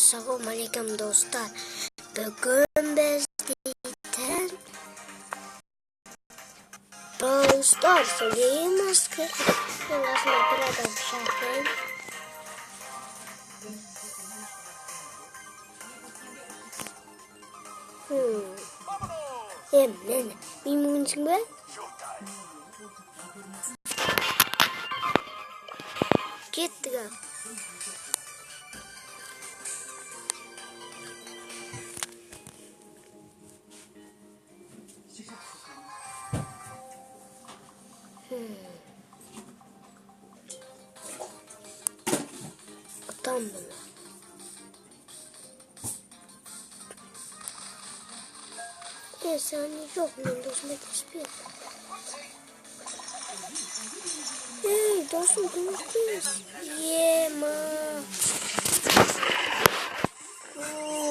Assalamualaikum dostlar. Bugün biz birlikte Brawl Stars oynayacağız. Aslında burada şarkıyım. Hemen bir müzik var. Gittik. Atam bunu. Saniye yok. Windows'uma geçmiyor. Hey dostum konuşuyoruz. Yema. No.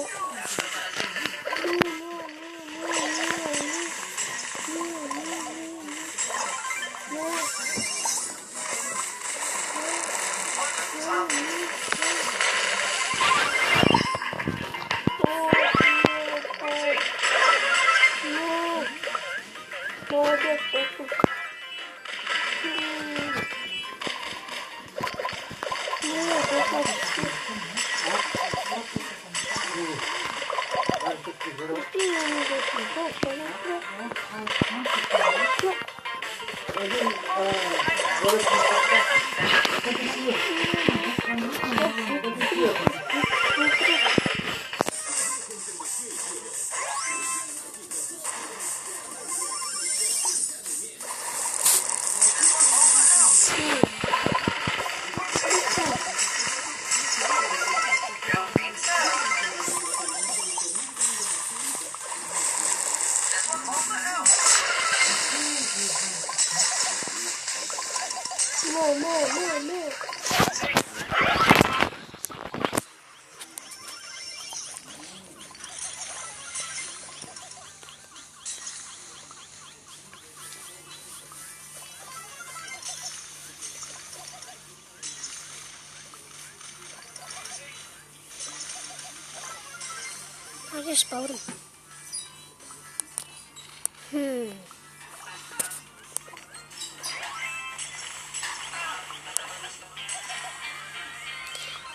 Hadi spawrum.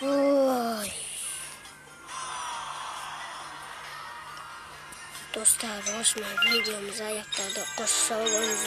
Oy. Dostlar, hoş videomuza ayaklarda koşuyoruz.